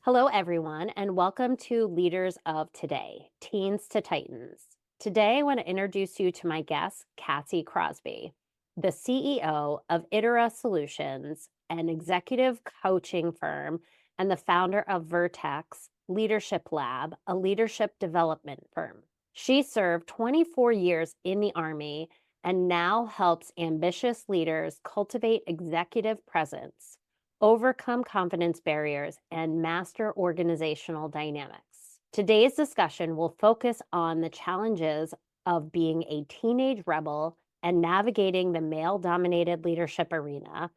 Hello, everyone, and welcome to Leaders of Today, Teens to Titans. Today, I want to introduce you to my guest, Cassie Crosby, the CEO of Iterata Solutions, an executive coaching firm, and the founder of Vertex Leadership Lab, a leadership development firm. She served 24 years in the Army and now helps ambitious leaders cultivate executive presence, overcome confidence barriers, and master organizational dynamics. Today's discussion will focus on the challenges of being a teenage rebel and navigating the male-dominated leadership arena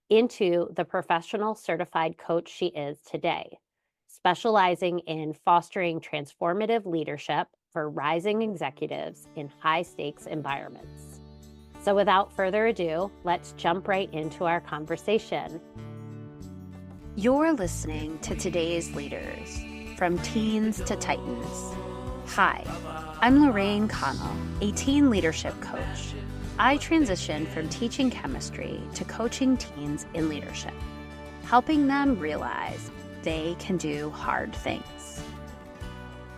into the professional certified coach she is today, specializing in fostering transformative leadership for rising executives in high-stakes environments. So without further ado, let's jump right into our conversation. You're listening to Today's Leaders, from Teens to Titans. Hi, I'm Lorraine Connell, a teen leadership coach. I transitioned from teaching chemistry to coaching teens in leadership, helping them realize they can do hard things.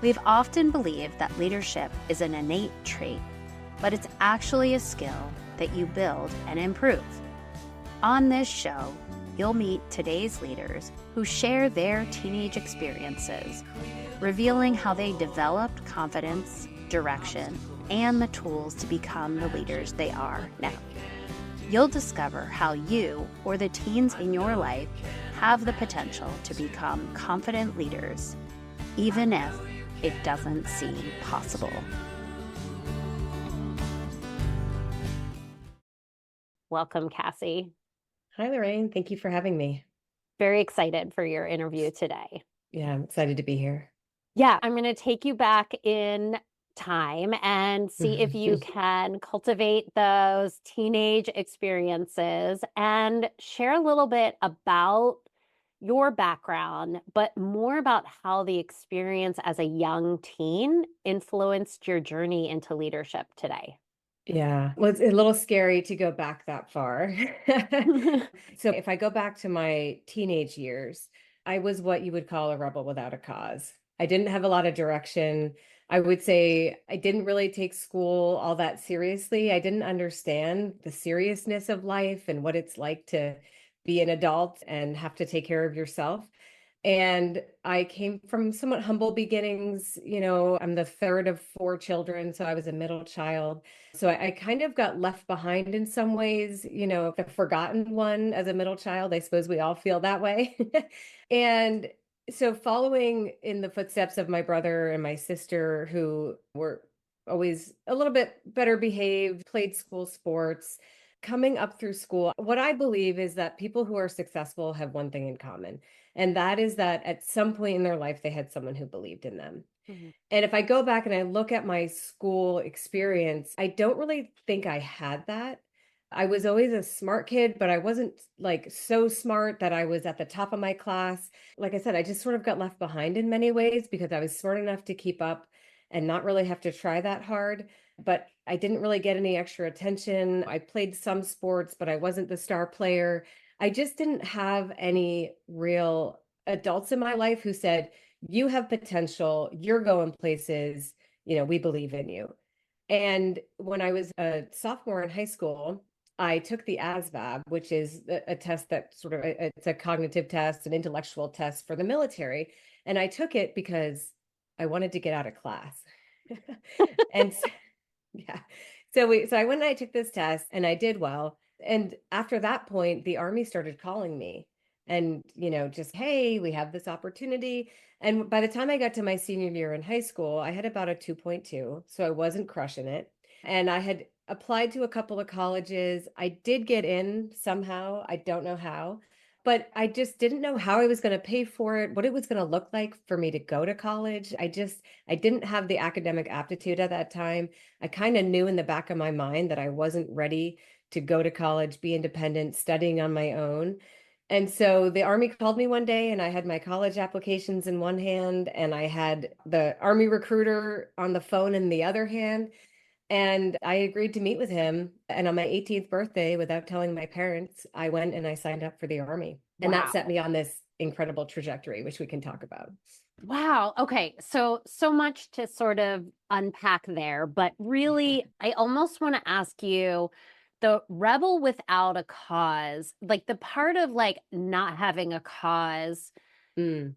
We've often believed that leadership is an innate trait, but it's actually a skill that you build and improve. On this show, you'll meet today's leaders who share their teenage experiences, revealing how they developed confidence, direction, and the tools to become the leaders they are now. You'll discover how you or the teens in your life have the potential to become confident leaders, even if it doesn't seem possible. Welcome, Cassie. Hi, Lorraine. Thank you for having me. Very excited for your interview today. Yeah, I'm excited to be here. Yeah, I'm going to take you back in time and see if you can cultivate those teenage experiences and share a little bit about your background, but more about how the experience as a young teen influenced your journey into leadership today. Yeah, well, it's a little scary to go back that far. So if I go back to my teenage years, I was what you would call a rebel without a cause. I didn't have a lot of direction. I would say I didn't really take school all that seriously. I didn't understand the seriousness of life and what it's like to be an adult and have to take care of yourself. And I came from somewhat humble beginnings. I'm the third of four children, so I was a middle child. So I kind of got left behind in some ways, the forgotten one as a middle child. I suppose we all feel that way. And so following in the footsteps of my brother and my sister, who were always a little bit better behaved, played school sports, coming up through school, what I believe is that people who are successful have one thing in common. And that is that at some point in their life, they had someone who believed in them. Mhm. And if I go back and I look at my school experience, I don't really think I had that. I was always a smart kid, but I wasn't like so smart that I was at the top of my class. Like I said, I just sort of got left behind in many ways because I was smart enough to keep up and not really have to try that hard. But I didn't really get any extra attention. I played some sports, but I wasn't the star player. I just didn't have any real adults in my life who said, you have potential, you're going places, we believe in you. And when I was a sophomore in high school, I took the ASVAB, which is a test that sort of, it's a cognitive test, an intellectual test for the military. And I took it because I wanted to get out of class. And so, yeah. So I went and I took this test and I did well. And after that point, the Army started calling me and, just, hey, we have this opportunity. And by the time I got to my senior year in high school, I had about a 2.2. So I wasn't crushing it. And I had applied to a couple of colleges. I did get in somehow. I don't know how, but I just didn't know how I was going to pay for it, what it was going to look like for me to go to college. I didn't have the academic aptitude at that time. I kind of knew in the back of my mind that I wasn't ready to go to college, be independent, studying on my own. And so the Army called me one day and I had my college applications in one hand and I had the Army recruiter on the phone in the other hand. And I agreed to meet with him. And on my 18th birthday, without telling my parents, I went and I signed up for the Army. And that set Wow. me on this incredible trajectory, which we can talk about. Wow. Okay. So much to sort of unpack there, but Yeah. really, I almost want to ask you the rebel without a cause, like the part of like not having a cause. Mm,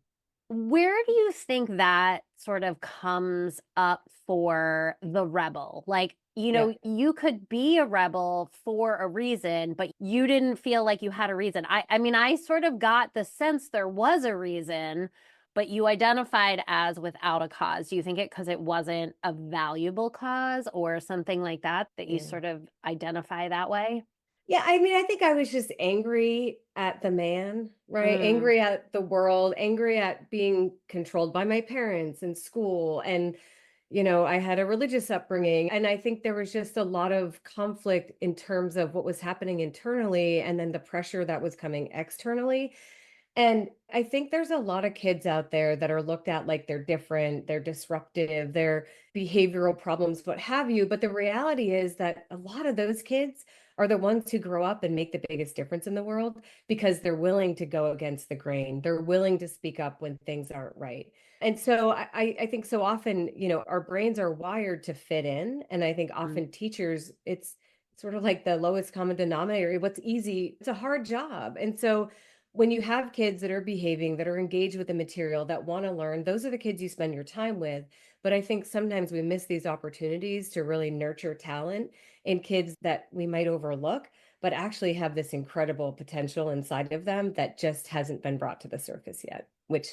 Where do you think that sort of comes up for the rebel? Like, yeah. you could be a rebel for a reason, but you didn't feel like you had a reason. I mean, I sort of got the sense there was a reason, but you identified as without a cause. Do you think it because it wasn't a valuable cause or something like that that you Yeah. sort of identify that way? Yeah, I mean, I think I was just angry at the man, right? Mm, Angry at the world, angry at being controlled by my parents and school. And, I had a religious upbringing. And I think there was just a lot of conflict in terms of what was happening internally and then the pressure that was coming externally. And I think there's a lot of kids out there that are looked at like they're different, they're disruptive, they're behavioral problems, what have you. But the reality is that a lot of those kids are the ones who grow up and make the biggest difference in the world because they're willing to go against the grain. They're willing to speak up when things aren't right. And so I think so often, our brains are wired to fit in. And I think mm, often teachers, it's sort of like the lowest common denominator. What's easy, it's a hard job. And so when you have kids that are behaving, that are engaged with the material, that want to learn, those are the kids you spend your time with. But I think sometimes we miss these opportunities to really nurture talent in kids that we might overlook, but actually have this incredible potential inside of them that just hasn't been brought to the surface yet, which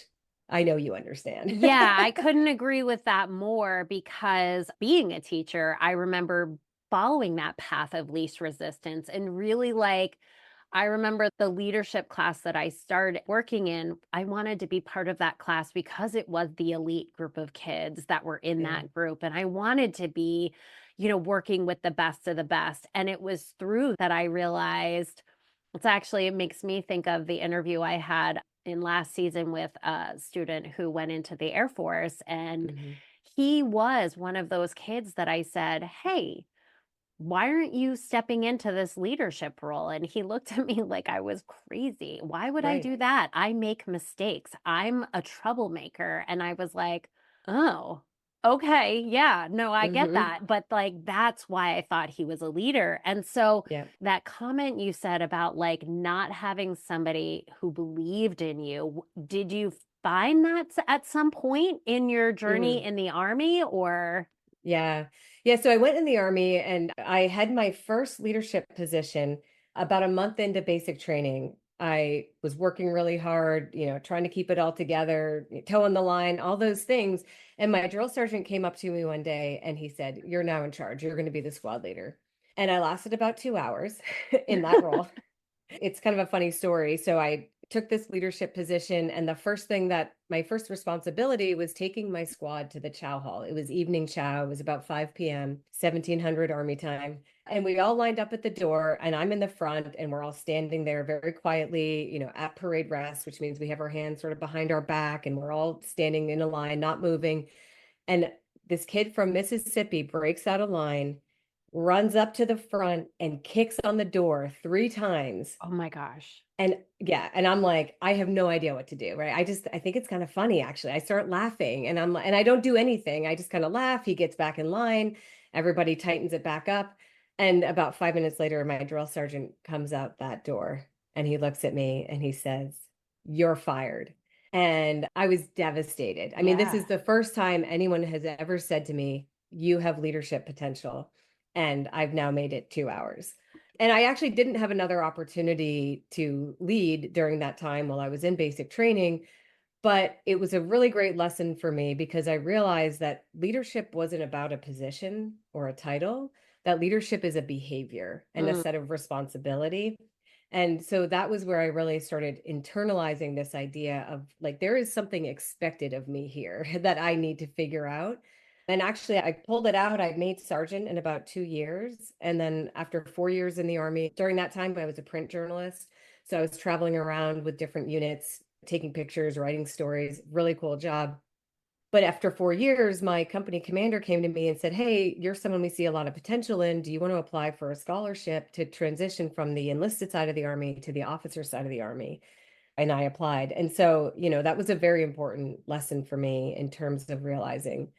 I know you understand. Yeah, I couldn't agree with that more because being a teacher, I remember following that path of least resistance and really like I remember the leadership class that I started working in. I wanted to be part of that class because it was the elite group of kids that were in Yeah. that group. And I wanted to be, working with the best of the best. And it was through that I realized it makes me think of the interview I had in last season with a student who went into the Air Force. And Mhm. he was one of those kids that I said, "Hey, why aren't you stepping into this leadership role?" And he looked at me like I was crazy. Why would I Right. do that? I make mistakes. I'm a troublemaker. And I was like, oh, okay. Yeah, no, I get Hmm. that. But like, that's why I thought he was a leader. And so Yeah. that comment you said about like not having somebody who believed in you, did you find that at some point in your journey Mm. in the army or? Yeah. Yeah. So I went in the army and I had my first leadership position about a month into basic training. I was working really hard, trying to keep it all together, toeing the line, all those things. And my drill sergeant came up to me one day and he said, "You're now in charge. You're going to be the squad leader." And I lasted about 2 hours in that role. It's kind of a funny story. So I took this leadership position, and the first thing that my first responsibility was taking my squad to the chow hall. It was evening chow. It was about 5 p.m., 1700 Army time. And we all lined up at the door, and I'm in the front, and we're all standing there very quietly, at parade rest, which means we have our hands sort of behind our back, and we're all standing in a line, not moving. And this kid from Mississippi breaks out of line, runs up to the front, and kicks on the door 3 times. Oh my gosh. And yeah, and I'm like, I have no idea what to do, right? I think it's kind of funny actually. I start laughing and and I don't do anything. I just kind of laugh. He gets back in line. Everybody tightens it back up. And about 5 minutes later, my drill sergeant comes out that door and he looks at me and he says, "You're fired." And I was devastated. I mean, this is Yeah. the first time anyone has ever said to me, "You have leadership potential." And I've now made it 2 hours. And I actually didn't have another opportunity to lead during that time while I was in basic training, but it was a really great lesson for me because I realized that leadership wasn't about a position or a title, that leadership is a behavior and a Mm, set of responsibility. And so that was where I really started internalizing this idea of like, there is something expected of me here that I need to figure out. And actually, I pulled it out. I made sergeant in about 2 years. And then after 4 years in the Army, during that time, I was a print journalist. So I was traveling around with different units, taking pictures, writing stories, really cool job. But after 4 years, my company commander came to me and said, "Hey, you're someone we see a lot of potential in. Do you want to apply for a scholarship to transition from the enlisted side of the Army to the officer side of the Army?" and I applied. And so, that was a very important lesson for me in terms of realizing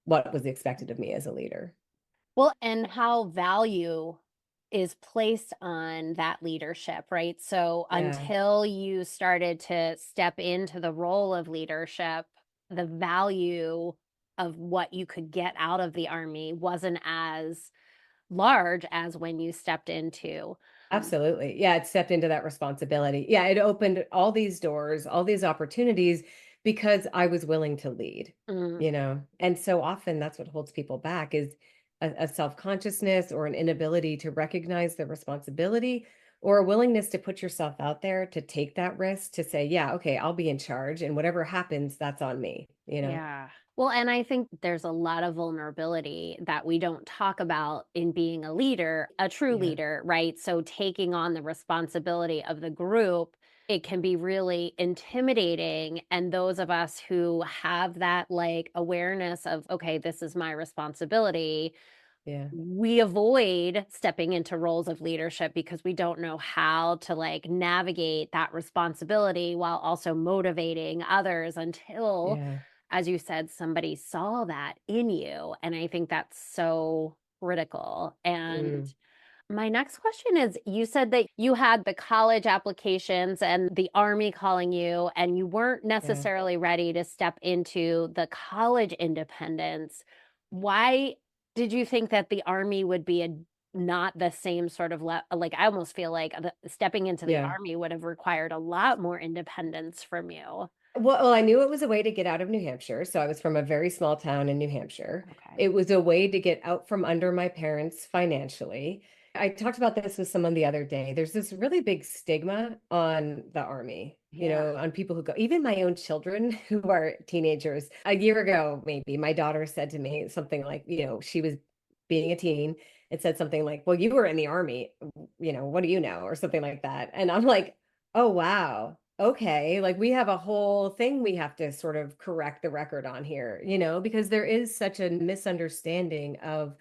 what was expected of me as a leader. Well, and how value is placed on that leadership, right? So Yeah, until you started to step into the role of leadership, the value of what you could get out of the army wasn't as large as when you stepped into. absolutely. Yeah, it stepped into that responsibility. Yeah, it opened all these doors, all these opportunities because I was willing to lead, Mm, And so often that's what holds people back is a self-consciousness or an inability to recognize the responsibility or a willingness to put yourself out there to take that risk to say, yeah, okay, I'll be in charge and whatever happens, that's on me. yeah. Well, and I think there's a lot of vulnerability that we don't talk about in being a leader, a true Yeah. leader, right? So taking on the responsibility of the group, it can be really intimidating. And those of us who have that like awareness of, okay, this is my responsibility, Yeah. we avoid stepping into roles of leadership because we don't know how to like navigate that responsibility while also motivating others until, Yeah. as you said, somebody saw that in you. And I think that's so critical. And Mm, my next question is, you said that you had the college applications and the army calling you, and you weren't yeah. necessarily ready to step into the college independence. Why did you think that the army would be a not the same sort of like I almost feel like stepping into the Yeah. army would have required a lot more independence from you. Well, I knew it was a way to get out of New Hampshire, so I was from a very small town in New Hampshire. Okay. It was a way to get out from under my parents financially. I talked about this with someone the other day. There's this really big stigma on the army, Yeah. on people who go, even my own children who are teenagers. A year ago, maybe, my daughter said to me something like, she was being a teen and said something like, "Well, you were in the army, what do you know?" or something like that. And I'm like, "Oh, wow. Okay, like we have a whole thing we have to sort of correct the record on here, because there is such a misunderstanding of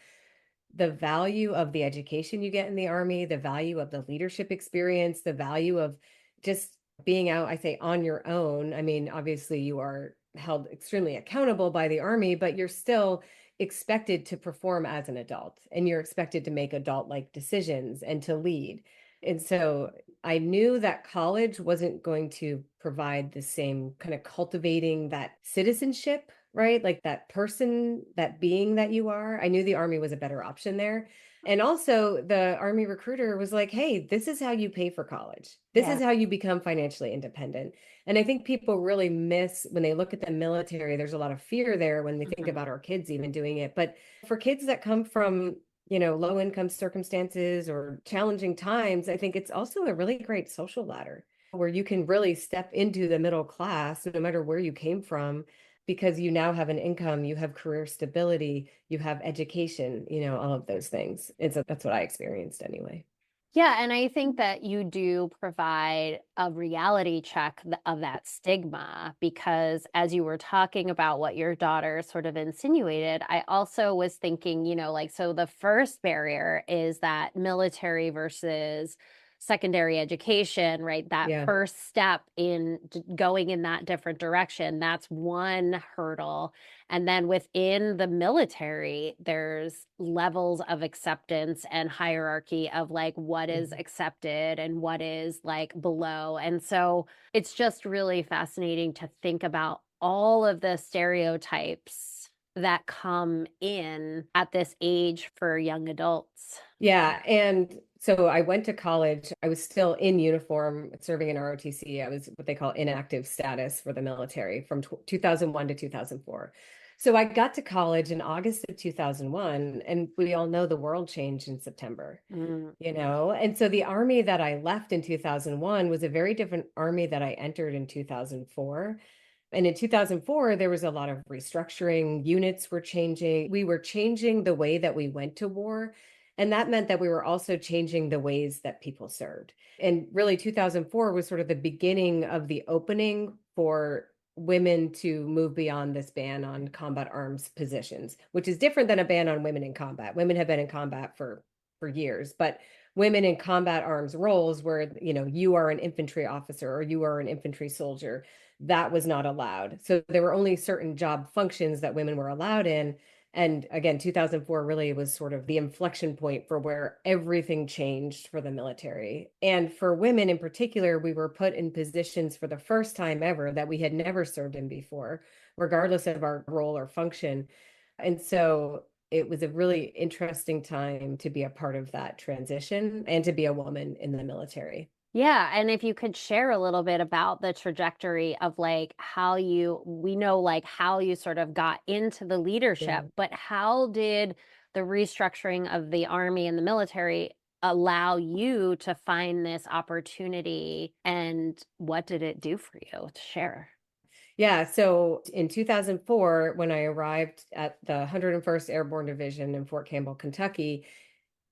the value of the education you get in the army, the value of the leadership experience, the value of just being out, I say on your own. I mean, obviously you are held extremely accountable by the army, but you're still expected to perform as an adult and you're expected to make adult like decisions and to lead. And so I knew that college wasn't going to provide the same kind of cultivating that citizenship, right? Like that person, that being that you are. I knew the army was a better option there. And also, the army recruiter was like, "Hey, this is how you pay for college. This Yeah. is how you become financially independent." And I think people really miss when they look at the military, there's a lot of fear there when they think Mhm. about our kids even doing it. But for kids that come from low income circumstances or challenging times, I think it's also a really great social ladder where you can really step into the middle class no matter where you came from because you now have an income, you have career stability, you have education, all of those things. And so that's what I experienced anyway. Yeah, and I think that you do provide a reality check of that stigma because as you were talking about what your daughter sort of insinuated, I also was thinking, like, so the first barrier is that military versus secondary education, right? That Yeah. first step in going in that different direction, that's one hurdle. And then within the military, there's levels of acceptance and hierarchy of like what is Mhm. accepted and what is like below. And so it's just really fascinating to think about all of the stereotypes that come in at this age for young adults. Yeah, and so I went to college. I was still in uniform serving in ROTC. I was what they call inactive status for the military from 2001 to 2004. So I got to college in August of 2001, and we all know the world changed in September, Mm, And so the army that I left in 2001 was a very different army that I entered in 2004. And in 2004, there was a lot of restructuring. Units were changing. We were changing the way that we went to war. And that meant that we were also changing the ways that people served. And really, 2004 was sort of the beginning of the opening for women to move beyond this ban on combat arms positions, which is different than a ban on women in combat. Women have been in combat for years, but women in combat arms roles where, you are an infantry officer or you are an infantry soldier. That was not allowed. So there were only certain job functions that women were allowed in. And again, 2004 really was sort of the inflection point for where everything changed for the military. And for women in particular, we were put in positions for the first time ever that we had never served in before, regardless of our role or function. And so it was a really interesting time to be a part of that transition and to be a woman in the military. Yeah, and if you could share a little bit about the trajectory of like how we know like how you sort of got into the leadership, Yeah. but how did the restructuring of the army and the military allow you to find this opportunity and what did it do for you to share? Yeah. So in 2004, when I arrived at the 101st Airborne Division in Fort Campbell, Kentucky,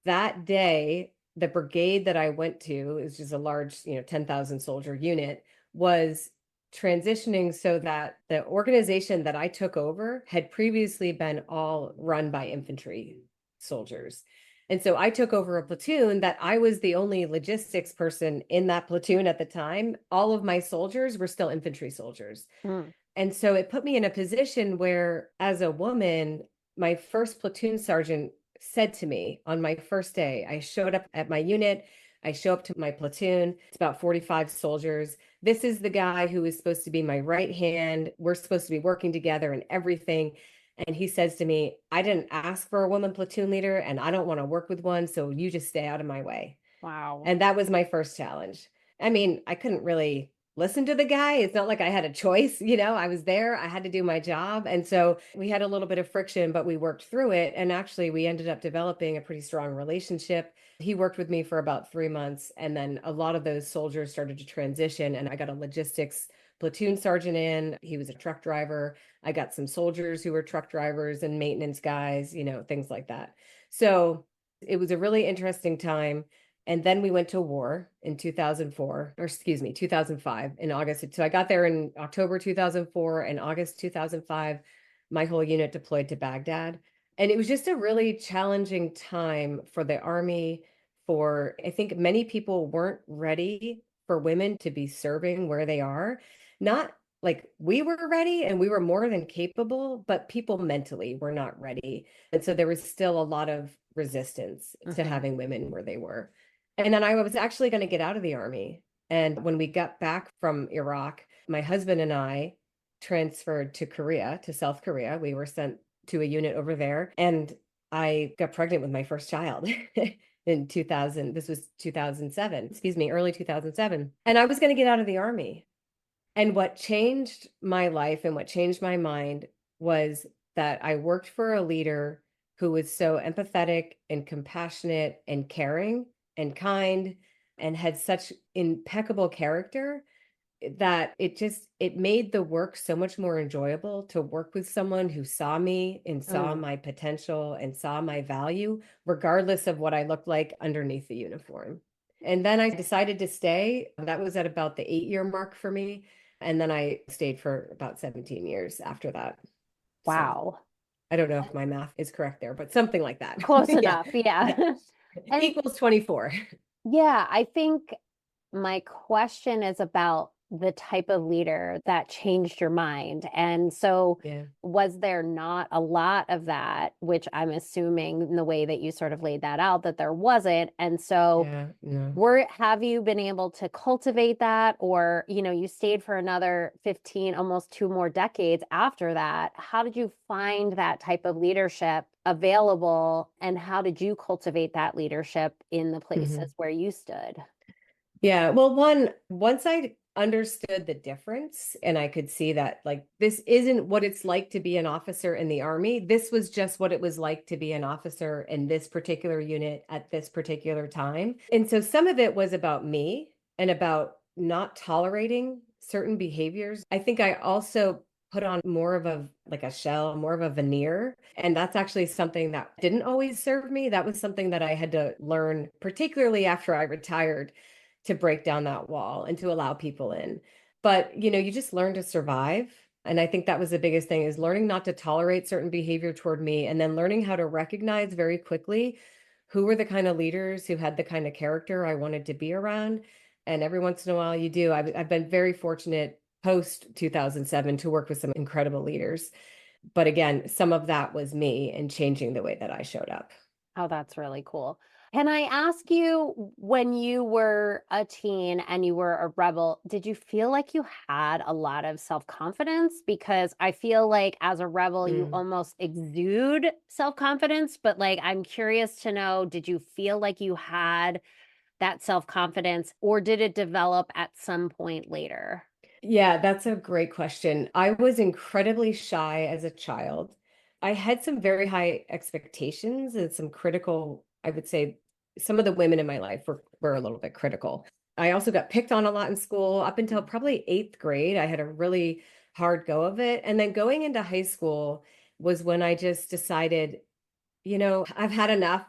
that day, the brigade that I went to is just a large, 10,000 soldier unit, was transitioning so that the organization that I took over had previously been all run by infantry soldiers. And so I took over a platoon that I was the only logistics person in that platoon at the time. All of my soldiers were still infantry soldiers. Mm. And so it put me in a position where, as a woman, my first platoon sergeant said to me on my first day, I showed up at my unit, I show up to my platoon, it's about 45 soldiers. This is the guy who is supposed to be my right hand. We're supposed to be working together and everything. And he says to me, I didn't ask for a woman platoon leader and I don't want to work with one. So you just stay out of my way. Wow. And that was my first challenge. I mean, I couldn't really listen to the guy. It's not like I had a choice, I was there, I had to do my job. And so we had a little bit of friction, but we worked through it. And actually, we ended up developing a pretty strong relationship. He worked with me for about 3 months. And then a lot of those soldiers started to transition. And I got a logistics platoon sergeant in. He was a truck driver. I got some soldiers who were truck drivers and maintenance guys, things like that. So it was a really interesting time. And then we went to war in 2004, or excuse me, 2005 in August. So I got there in October 2004 and August 2005, my whole unit deployed to Baghdad. And it was just a really challenging time for the Army. I think many people weren't ready for women to be serving where they are. Not like we were ready and we were more than capable, but people mentally were not ready. And so there was still a lot of resistance to Mhm. having women where they were. And then I was actually going to get out of the army. And when we got back from Iraq, my husband and I transferred to Korea, to South Korea. We were sent to a unit over there. And I got pregnant with my first child in 2000. This was 2007, excuse me, early 2007. And I was going to get out of the army. And what changed my life and what changed my mind was that I worked for a leader who was so empathetic and compassionate and caring and kind and had such impeccable character that it made the work so much more enjoyable to work with someone who saw me and saw Mm. my potential and saw my value, regardless of what I looked like underneath the uniform. And then I decided to stay. That was at about the 8 year mark for me. And then I stayed for about 17 years after that. So Wow. I don't know if my math is correct there, but something like that. Close Yeah. enough. Yeah. Yeah. And Equals 24. yeah, I think my question is about the type of leader that changed your mind. And so, Yeah. was there not a lot of that, which I'm assuming in the way that you sort of laid that out, that there wasn't. And so, Yeah. No. have you been able to cultivate that, or you stayed for another 15, almost two more decades after that? How did you find that type of leadership available, and how did you cultivate that leadership in the Mhm. places where you stood? Yeah. Well, once I understood the difference and I could see that like this isn't what it's like to be an officer in the army. This was just what it was like to be an officer in this particular unit at this particular time. And so some of it was about me and about not tolerating certain behaviors. I think I also put on more of a like a shell, more of a veneer. And that's actually something that didn't always serve me. That was something that I had to learn, particularly after I retired, to break down that wall and to allow people in. But, you just learn to survive. And I think that was the biggest thing is learning not to tolerate certain behavior toward me and then learning how to recognize very quickly who were the kind of leaders who had the kind of character I wanted to be around. And every once in a while you do. I've been very fortunate post 2007 to work with some incredible leaders. But again, some of that was me and changing the way that I showed up. Oh, that's really cool. Can I ask you, when you were a teen and you were a rebel, did you feel like you had a lot of self-confidence? Because I feel like as a rebel, you Mm. almost exude self-confidence, but like I'm curious to know, did you feel like you had that self-confidence or did it develop at some point later? Yeah, that's a great question. I was incredibly shy as a child. I had some very high expectations and some critical, I would say some of the women in my life were a little bit critical. I also got picked on a lot in school up until probably 8th grade. I had a really hard go of it. And then going into high school was when I just decided, I've had enough.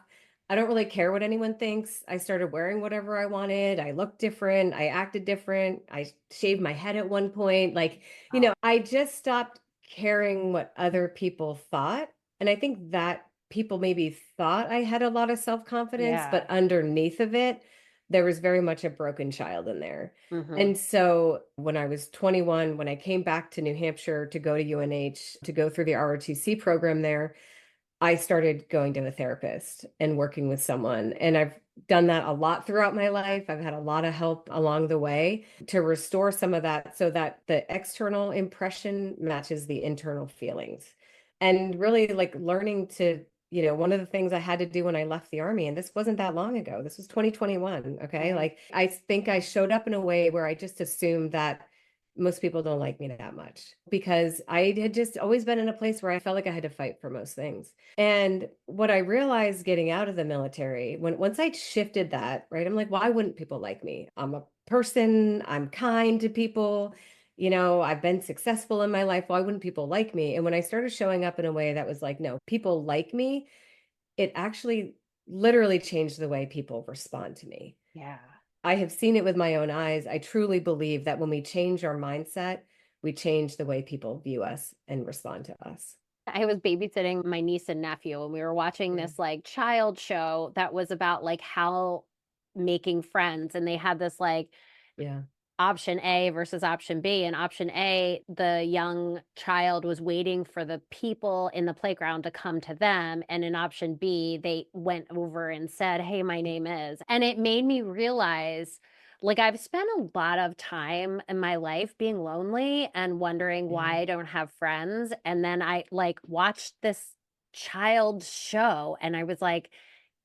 I don't really care what anyone thinks. I started wearing whatever I wanted. I looked different. I acted different. I shaved my head at one point. Wow. I just stopped caring what other people thought. And I think that people maybe thought I had a lot of self confidence, Yeah. but underneath of it, there was very much a broken child in there. Hmm. And so when I was 21, when I came back to New Hampshire to go to UNH to go through the ROTC program there, I started going to a therapist and working with someone. And I've done that a lot throughout my life. I've had a lot of help along the way to restore some of that so that the external impression matches the internal feelings. And really like learning to, one of the things I had to do when I left the army, and this wasn't that long ago, this was 2021. Okay. Right. Like I think I showed up in a way where I just assumed that most people don't like me that much because I had just always been in a place where I felt like I had to fight for most things. And what I realized getting out of the military, when once I shifted that, right, I'm like, why wouldn't people like me? I'm a person, I'm kind to people, I've been successful in my life. Why wouldn't people like me? And when I started showing up in a way that was like, no, people like me, it actually literally changed the way people respond to me. Yeah. I have seen it with my own eyes. I truly believe that when we change our mindset, we change the way people view us and respond to us. I was babysitting my niece and nephew, and we were watching Yeah. this like child show that was about like how making friends. And they had this like Yeah. option A versus option B. And option A, the young child was waiting for the people in the playground to come to them. And in option B, they went over and said, "Hey, my name is." And it made me realize like I've spent a lot of time in my life being lonely and wondering Yeah. why I don't have friends. And then I like watched this child show and I was like,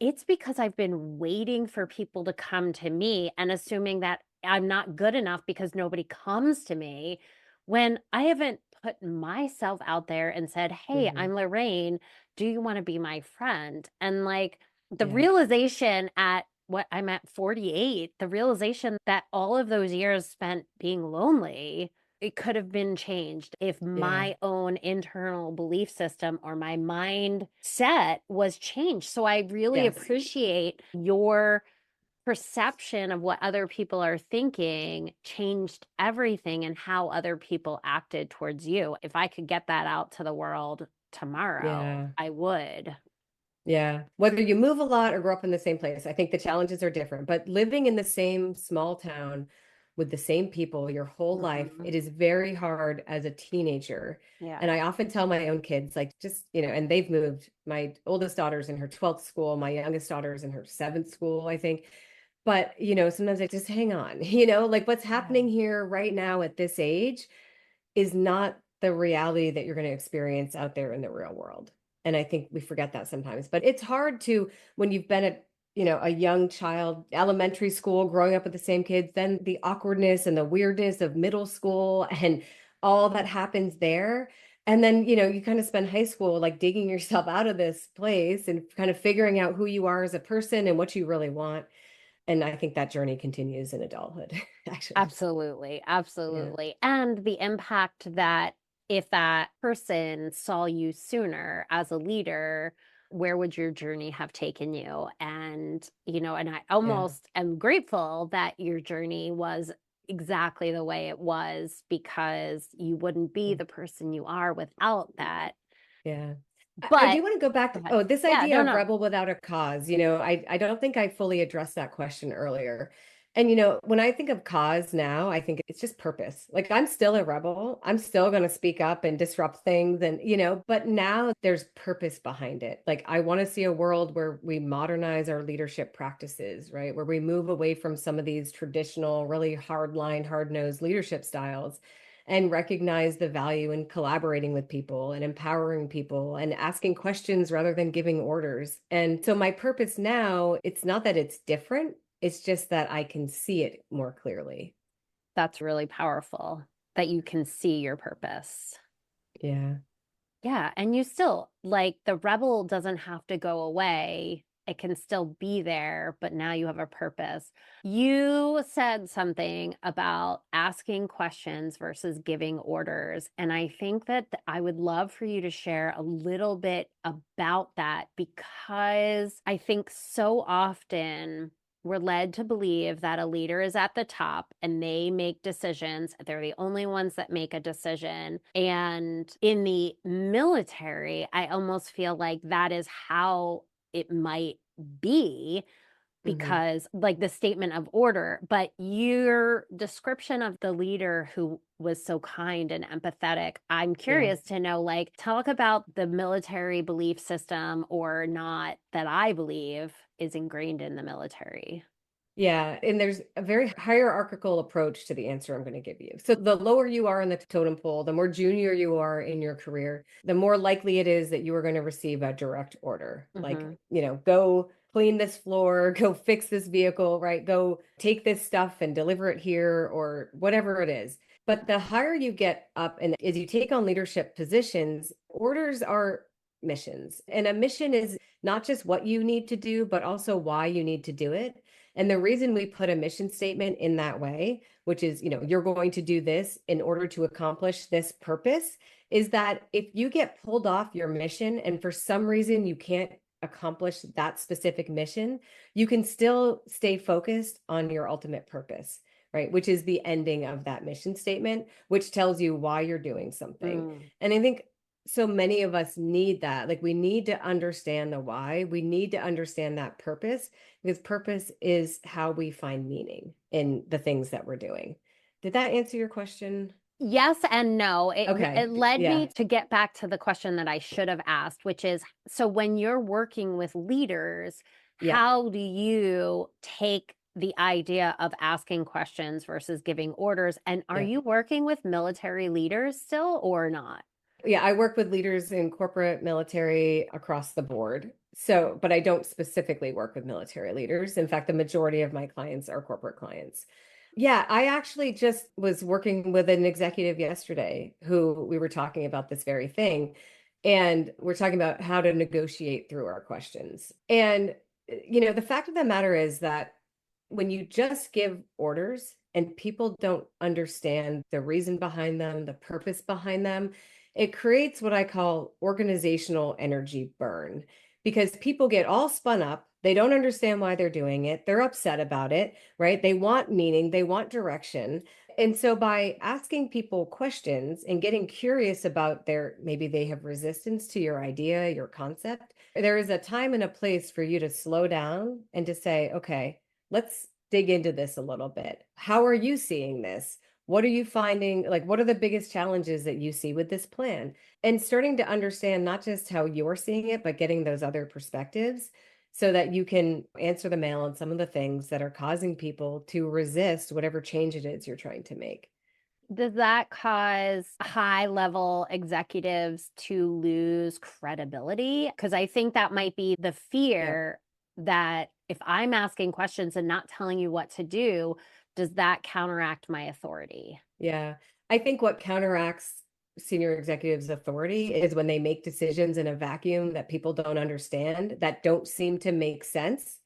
it's because I've been waiting for people to come to me and assuming that I'm not good enough because nobody comes to me when I haven't put myself out there and said, "Hey, Mhm. I'm Lorraine. Do you want to be my friend?" And like the Yeah. realization at what I'm at 48, the realization that all of those years spent being lonely, it could have been changed if Yeah. my own internal belief system or my mindset was changed. So I really Yes. appreciate your perception of what other people are thinking changed everything and how other people acted towards you. If I could get that out to the world tomorrow, Yeah. I would. Yeah. Whether you move a lot or grow up in the same place, I think the challenges are different. But living in the same small town with the same people your whole life, Mhm. it is very hard as a teenager. And Yeah. I often tell my own kids, like, just, and they've moved. My oldest daughter's in her 12th school, my youngest daughter's in her 7th school, I think. But, sometimes I just hang on, like what's happening here right now at this age is not the reality that you're going to experience out there in the real world. And I think we forget that sometimes. But it's hard to when you've been at, a young child, elementary school, growing up with the same kids, then the awkwardness and the weirdness of middle school and all that happens there. And then, you kind of spend high school like digging yourself out of this place and kind of figuring out who you are as a person and what you really want. And I think that journey continues in adulthood, actually. Absolutely, Yeah. absolutely. And the impact that if that person saw you sooner as a leader, where would your journey have taken you? And I Yeah. almost am grateful that your journey was exactly the way it was because you wouldn't be Yeah. the person you are without that. Yeah. I But do want to go back go to, ahead. oh, this Yeah, idea no, of no. rebel without a cause. I don't think I fully addressed that question earlier. And, when I think of cause now, I think it's just purpose. Like I'm still a rebel. I'm still going to speak up and disrupt things. And, but now there's purpose behind it. Like I want to see a world where we modernize our leadership practices, right? Where we move away from some of these traditional, really hard line, hard nosed leadership styles and recognize the value in collaborating with people and empowering people and asking questions rather than giving orders. And so my purpose now, it's not that it's different, it's just that I can see it more clearly. That's really powerful that you can see your purpose. Yeah. Yeah, and you still like the rebel doesn't have to go away. It can still be there, but now you have a purpose. You said something about asking questions versus giving orders. And I think that I would love for you to share a little bit about that because I think so often we're led to believe that a leader is at the top and they make decisions. They're the only ones that make a decision. And in the military, I almost feel like that is how it might be Hmm. because, like the statement of order, but your description of the leader who was so kind and empathetic, I'm Yeah. curious to know, like, talk about the military belief system or not that I believe is ingrained in the military. Yeah, and there's a very hierarchical approach to the answer I'm going to give you. So the lower you are in the totem pole, the more junior you are in your career, the more likely it is that you are going to receive a direct order. Like, Mhm. go clean this floor, go fix this vehicle, right? Go take this stuff and deliver it here or whatever it is. But the higher you get up and as you take on leadership positions, orders are missions. And a mission is not just what you need to do, but also why you need to do it. And the reason we put a mission statement in that way, which is, you're going to do this in order to accomplish this purpose, is that if you get pulled off your mission and for some reason you can't accomplish that specific mission, you can still stay focused on your ultimate purpose, right? Which is the ending of that mission statement, which tells you why you're doing something. Mm. And I think so many of us need that. Like we need to understand the why, we need to understand that purpose because purpose is how we find meaning in the things that we're doing. Did that answer your question? Yes and no. It Okay. led Yeah. me to get back to the question that I should have asked, which is, so when you're working with leaders, Yeah. how do you take the idea of asking questions versus giving orders? And are Yeah. you working with military leaders still or not? Yeah. I work with leaders in corporate military across the board. So, but I don't specifically work with military leaders. In fact, the majority of my clients are corporate clients. Yeah, I actually just was working with an executive yesterday who we were talking about this very thing. And we're talking about how to negotiate through our questions. And, the fact of the matter is that when you just give orders and people don't understand the reason behind them, the purpose behind them, it creates what I call organizational energy burn because people get all spun up. They don't understand why they're doing it. They're upset about it, right? They want meaning, they want direction. And so by asking people questions and getting curious about maybe they have resistance to your idea, your concept, there is a time and a place for you to slow down and to say, okay, let's dig into this a little bit. How are you seeing this? What are you finding? Like, what are the biggest challenges that you see with this plan? And starting to understand not just how you're seeing it, but getting those other perspectives so that you can answer the mail on some of the things that are causing people to resist whatever change it is you're trying to make. Does that cause high level executives to lose credibility? Because I think that might be the Yeah. fear that if I'm asking questions and not telling you what to do, does that counteract my authority? Yeah. I think what counteracts senior executives' authority is when they make decisions in a vacuum that people don't understand, that don't seem to make sense,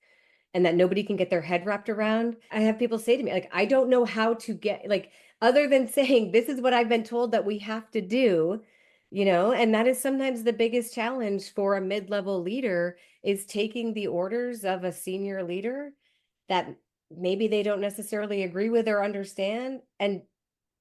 and that nobody can get their head wrapped around. I have people say to me, like, I don't know how to get, like, other than saying, this is what I've been told that we have to do, and that is sometimes the biggest challenge for a mid-level leader is taking the orders of a senior leader that maybe they don't necessarily agree with or understand and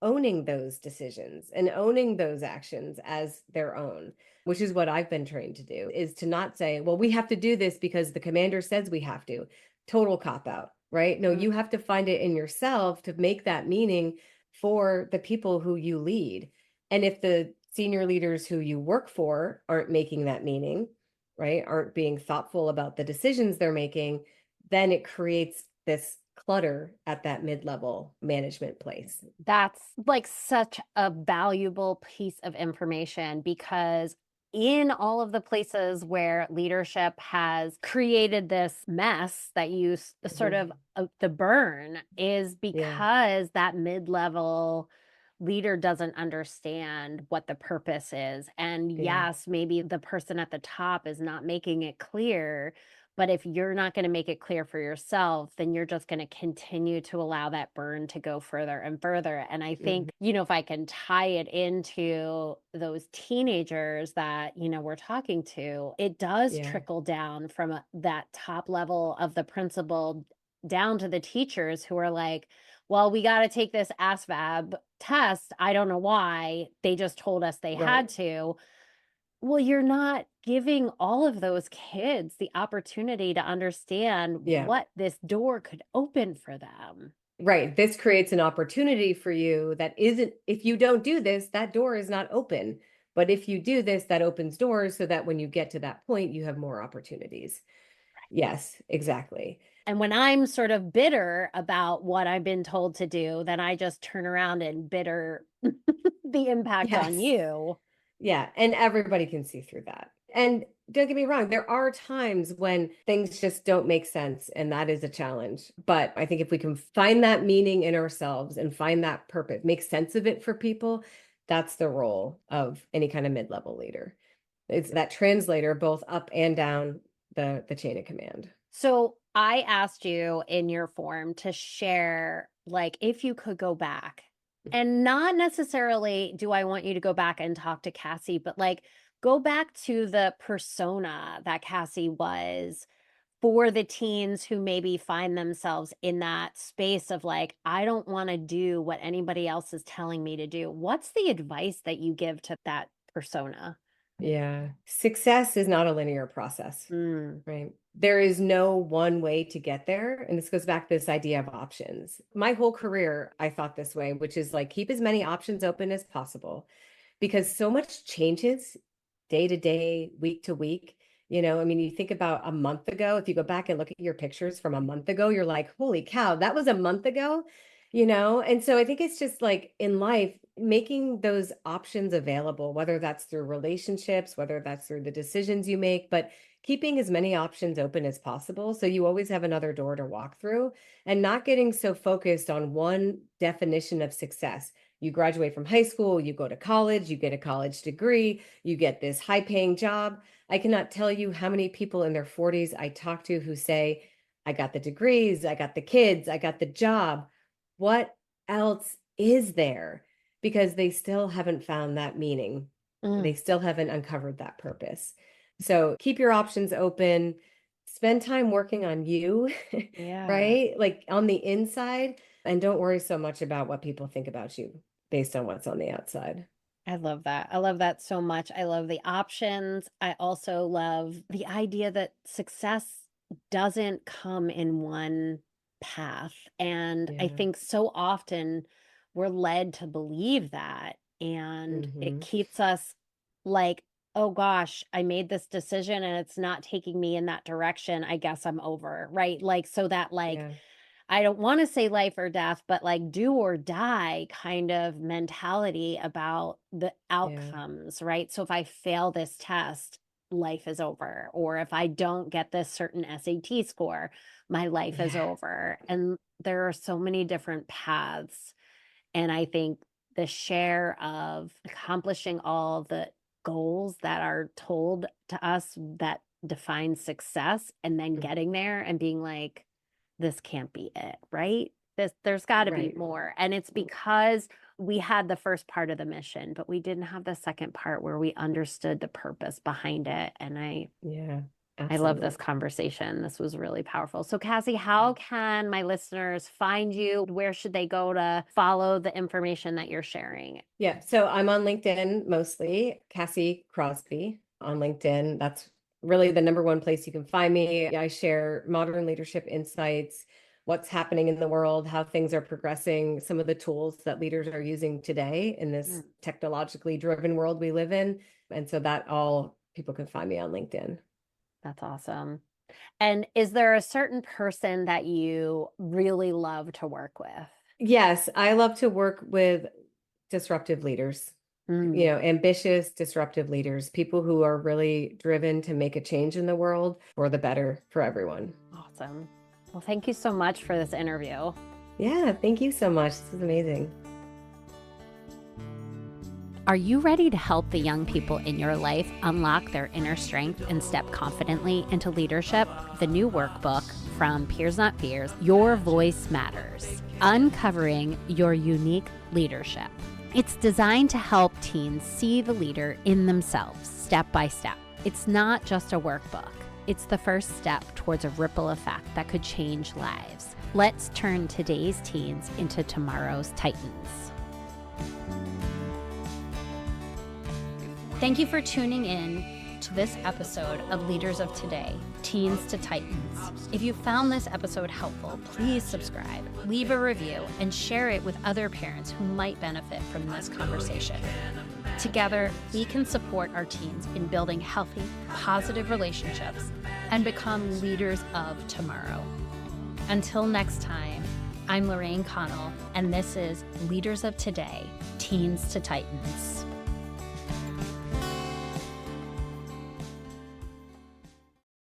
owning those decisions and owning those actions as their own, which is what I've been trained to do, is to not say, well, we have to do this because the commander says we have to. Total cop out, right? No, Mm. you have to find it in yourself to make that meaning for the people who you lead. And if the senior leaders who you work for aren't making that meaning, right, aren't being thoughtful about the decisions they're making, then it creates this clutter at that mid-level management place. That's like such a valuable piece of information because in all of the places where leadership has created this mess that you sort Mhm. of the burn is Yeah, because that mid-level leader doesn't understand what the purpose is. And yeah, yes, maybe the person at the top is not making it clear, but if you're not gonna make it clear for yourself, then you're just gonna continue to allow that burn to go further and further, and I mhm, think, you know, if I can tie it into those teenagers that, you know, we're talking to, it does yeah, trickle down from, that top level of the principal down to the teachers who are like, "Well, we gotta take this ASVAB test, I don't know why, they just told us they had right, to." Well, you're not giving all of those kids the opportunity to understand yeah, what this door could open for them. right. This creates an opportunity for you that isn't, if you don't do this, that door is not open. But if you do this, that opens doors so that when you get to that point, you have more opportunities. Yes, exactly. And when I'm sort of bitter about what I've been told to do, then I just turn around and bitter the impact on Yes. you. Yeah, and everybody can see through that. And don't get me wrong, there are times when things just don't make sense, and that is a challenge. But I think if we can find that meaning in ourselves and find that purpose, make sense of it for people, that's the role of any kind of mid-level leader. It's that translator both up and down the chain of command. So I asked you in your form to share, like, if you could go back, and not necessarily do I want you to go back and talk to Cassie, but like go back to the persona that Cassie was for the teens who maybe find themselves in that space of like, I don't want to do what anybody else is telling me to do. What's the advice that you give to that persona? Yeah. Success is not a linear process. Mm, Right. There is no one way to get there. And this goes back to this idea of options. My whole career, I thought this way, which is like keep as many options open as possible because so much changes day to day, week to week. I mean, you think about a month ago, if you go back and look at your pictures from a month ago, you're like, holy cow, that was a month ago. And so I think it's just like in life, making those options available, whether that's through relationships, whether that's through the decisions you make, but keeping as many options open as possible so you always have another door to walk through and not getting so focused on one definition of success. You graduate from high school, you go to college, you get a college degree, you get this high paying job. I cannot tell you how many people in their 40s I talk to who say, I got the degrees, I got the kids, I got the job. What else is there? Because they still haven't found that meaning. They mm, still haven't uncovered that purpose. So keep your options open, spend time working on you, yeah. right? Like on the inside, and don't worry so much about what people think about you based on what's on the outside. I love that. I love that so much. I love the options. I also love the idea that success doesn't come in one path. And I Yeah. think so often we're led to believe that. And it Hmm. keeps us like, oh gosh, I made this decision and it's not taking me in that direction. I guess I'm over. Right. Like, so that, like, Yeah. I don't wanna say life or death, but like do or die kind of mentality about the Yeah. outcomes, right? So if I fail this test, life is over. Or if I don't get this certain SAT score, my life is Yeah. over. And there are so many different paths. And I think the share of accomplishing all the goals that are told to us that define success and then Mhm. getting there and being like, this can't be it, right? There's got to be Right. more. And it's because we had the first part of the mission, but we didn't have the second part where we understood the purpose behind it. And I Yeah. I love Absolutely. this conversation. This was really powerful. So, Cassie, how can my listeners find you? Where should they go to follow the information that you're sharing? Yeah. So I'm on LinkedIn mostly, Cassie Crosby on LinkedIn. That's really the number one place you can find me. I share modern leadership insights, what's happening in the world, how things are progressing, some of the tools that leaders are using today in this Mm, technologically driven world we live in. And so that all people can find me on LinkedIn. that's awesome. And is there a certain person that you really love to work with? Yes, I love to work with disruptive leaders, Mm, ambitious, disruptive leaders, people who are really driven to make a change in the world for the better for everyone. awesome. Well, thank you so much for this interview. Yeah, thank you so much. This is amazing. Are you ready to help the young people in your life unlock their inner strength and step confidently into leadership? The new workbook from Peers Not Fears, Your Voice Matters, Uncovering Your Unique Leadership. It's designed to help teens see the leader in themselves, step by step. It's not just a workbook. It's the first step towards a ripple effect that could change lives. Let's turn today's teens into tomorrow's titans. Thank you for tuning in to this episode of Leaders of Today, Teens to Titans. If you found this episode helpful, please subscribe, leave a review, and share it with other parents who might benefit from this conversation. Together, we can support our teens in building healthy, positive relationships and become leaders of tomorrow. Until next time, I'm Lorraine Connell, and this is Leaders of Today, Teens to Titans.